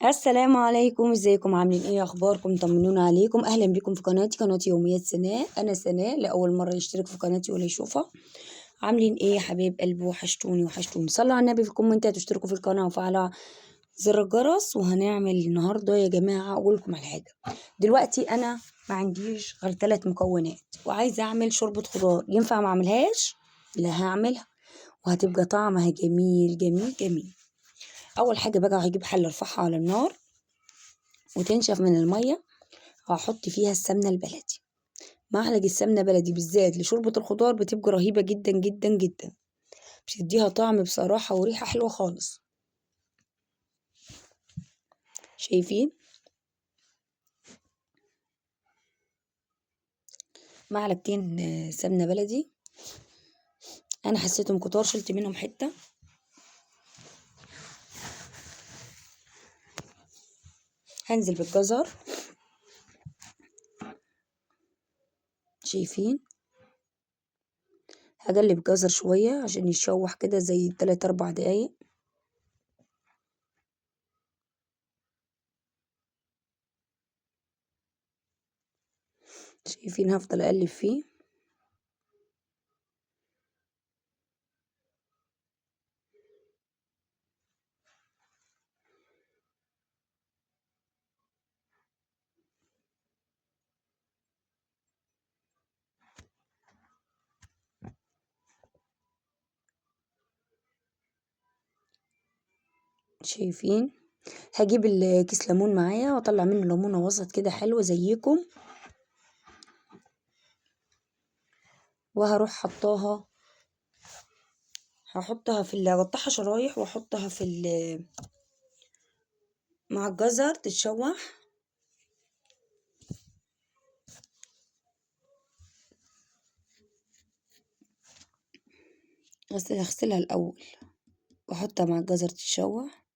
السلام عليكم، ازيكم؟ عاملين ايه؟ اخباركم؟ طمنونا عليكم. اهلا بكم في قناتي، قناه يوميات سناء. انا سناء، لاول مره يشترك في قناتي ولا يشوفها. عاملين ايه يا حبايب قلبي؟ وحشتوني وحشتوني. صلوا على النبي في الكومنتات واشتركوا في القناه وفعلوا زر الجرس. وهنعمل النهارده يا جماعه، اقول لكم على حاجه. دلوقتي انا ما عنديش غير 3 مكونات، وعايزه اعمل شوربه خضار. ينفع ما اعملهاش؟ لا، هعملها وهتبقى طعمها جميل جميل جميل. اول حاجه بقى، هجيب حله ارفعها على النار وتنشف من الميه. هحط فيها السمنة البلدي. معلقة السمنة بلدي بالذات لشوربة الخضار بتبقى رهيبة جدا جدا جدا. بتديها طعم بصراحة وريحة حلوة خالص. شايفين؟ معلقتين سمنة بلدي. أنا حسيتهم كتار، شلت منهم حتة. هنزل بالجزر. شايفين؟ هقلب الجزر شوية عشان يتشوح كده زي 3 4 دقايق. شايفين؟ هفضل أقلب فيه. شايفين؟ هجيب الكيس ليمون معايا واطلع منه ليمونة وسط كده حلوة زيكم، وهروح حطاها. هحطها اقطعها شرايح واحطها مع الجزر تتشوح. هغسلها الأول واحطها مع الجزر تتشوح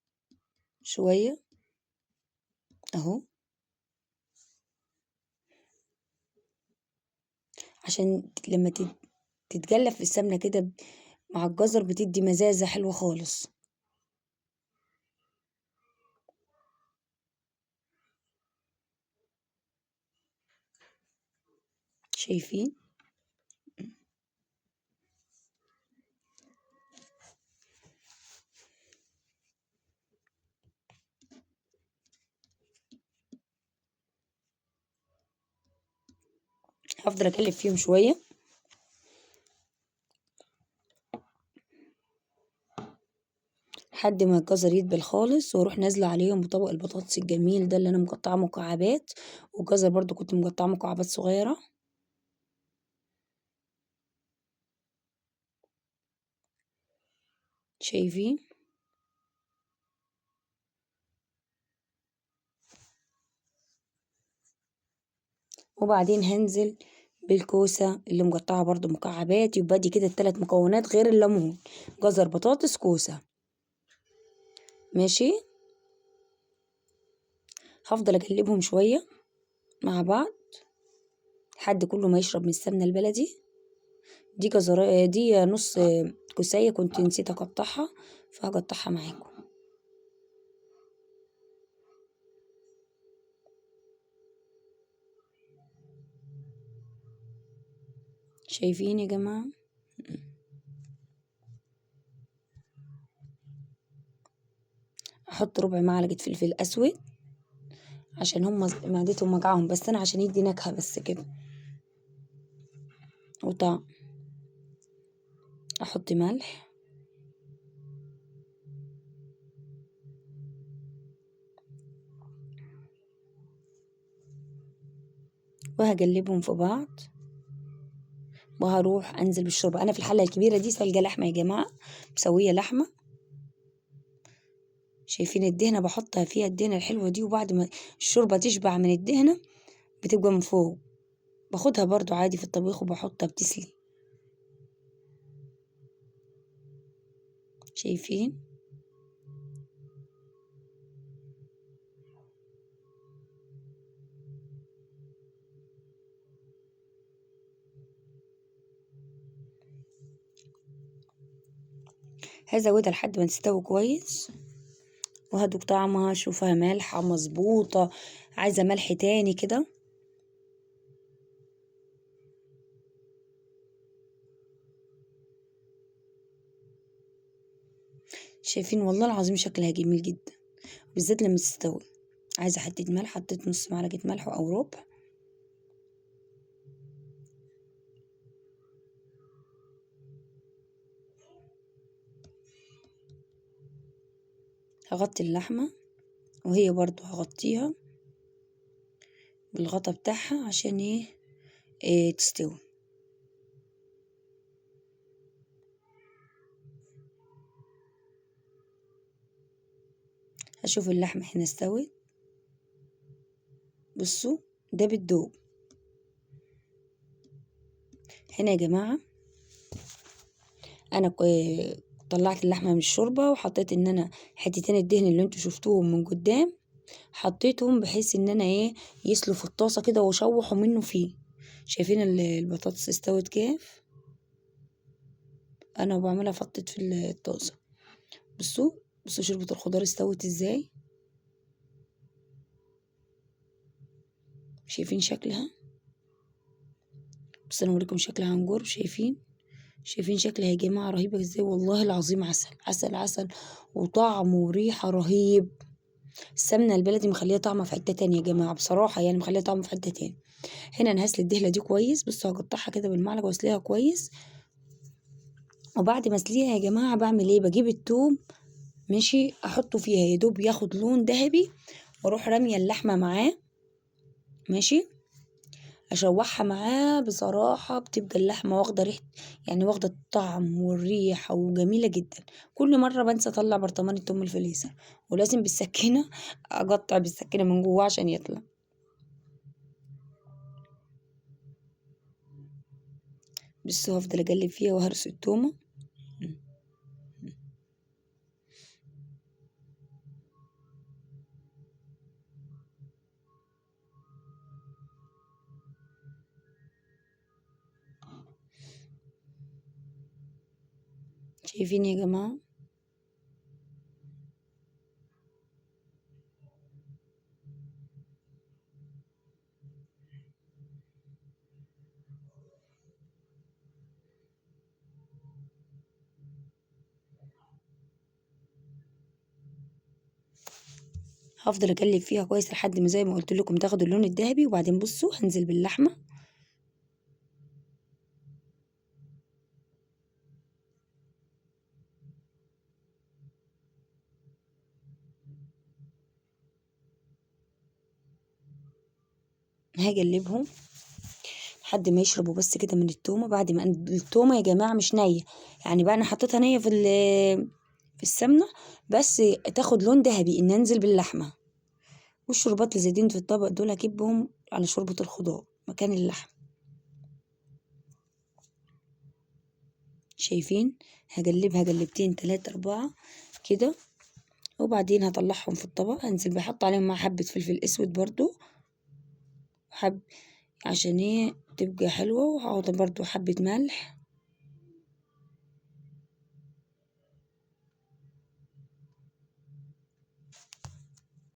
شوية اهو، عشان لما تتجلف في السمنة كده مع الجزر بتدي مزازة حلوة خالص. شايفين؟ هفضل اقلب فيهم شوية لحد ما الجزر يدبل خالص، واروح نازلة عليهم بطبق البطاطس الجميل ده اللي انا مقطعاه مكعبات. والجزر برضو كنت مقطعاه مكعبات صغيرة. شايفين؟ وبعدين هنزل بالكوسة اللي مقطعة برضو مكعبات. يبقى دي كده ال3 مكونات غير الليمون: جزر، بطاطس، كوسة. ماشي. هفضل اقلبهم شوية مع بعض لحد كله ما يشرب من السمنة البلدي. دي جزر، دي نص كوسية كنت نسيت اقطعها، فهقطعها معاكم. شايفين يا جماعة؟ احط ربع معلقة فلفل اسود عشان هم معدتهم وجعهم، بس انا عشان يدي نكهة بس كده وطعم. احط ملح. وهقلبهم في بعض، وهروح انزل بالشوربة. انا في الحلة الكبيرة دي سلقة لحمة يا جماعة، مسوية لحمة. شايفين الدهنة؟ بحطها فيها الدهنة الحلوة دي، وبعد ما الشوربة تشبع من الدهنة بتبقى من فوق، باخدها برضو عادي في الطبيخ وبحطها بتسلي. شايفين؟ هزودها لحد ما تستوي كويس. وهدوق طعمها، شوفها مالحة مظبوطة، عايزة ملح تاني كده. شايفين والله العظيم شكلها جميل جدا، بالذات لما تستوي. عايزة حتة ملح، حطيت نص معلقة ملح أو ربع. هغطي اللحمة، وهي برضو هغطيها بالغطا بتاعها عشان إيه تستوي. هشوف اللحمة هنا استوت. بصوا ده بالدوب. هنا يا جماعة انا طلعت اللحمة من الشوربة، وحطيت ان انا حتتين الدهن اللي انتوا شفتوهم من قدام حطيتهم، بحيث ان انا يسلوا في الطاسة كده واشوحوا منه فيه. شايفين البطاطس استوت كيف؟ انا بعملها فطت في الطاسة. بصوا، بصوا شوربة الخضار استوت ازاي. شايفين شكلها؟ بس انا اوريكم شكلها عن قرب. شايفين شكلها يا جماعة رهيبة ازاي، والله العظيم عسل عسل عسل، وطعم وريحة رهيب. السمنة البلدي مخليها طعمها في حتة تانية يا جماعة، بصراحة يعني مخليها طعمها في حتة تاني. هنا انا هسلق الدهلة دي كويس. بصوا هقطعها كده بالمعلقة واسلقها كويس. وبعد ما اسلقها يا جماعة بعمل ايه؟ بجيب التوم ماشي، احطه فيها يا دوب ياخد لون ذهبي، واروح رامية اللحمة معاه ماشي، اشوحها معاه. بصراحة بتبقى اللحمة واخدة ريحة، يعني واخدة الطعم والريحة وجميلة جدا. كل مرة بنسى اطلع برطمان التوم الفليسة، ولازم بالسكينة اقطع بالسكينة من جوه عشان يطلع. بس هفضل اقلب فيها وهرس التومة. شايفين يا جماعة؟ هفضل اقلب فيها كويس لحد ما زي ما قلت لكم تاخد اللون الذهبي، وبعدين بصوا هنزل باللحمة. هقلبهم لحد ما يشربوا بس كده من التومة. بعد ما التومة يا جماعة مش نية، يعني بقى انا حطيتها نية في السمنة، بس تاخد لون ذهبي ان انزل باللحمة. والشربات اللي زايدين في الطبق دول هجيبهم على شوربة الخضار مكان اللحم. شايفين؟ هقلبها قلبتين 3 4 كده، وبعدين هطلعهم في الطبق. هنزل بحط عليهم مع حبة فلفل اسود برضو، عشان تبقى حلوة، وهحط برضو حبة ملح.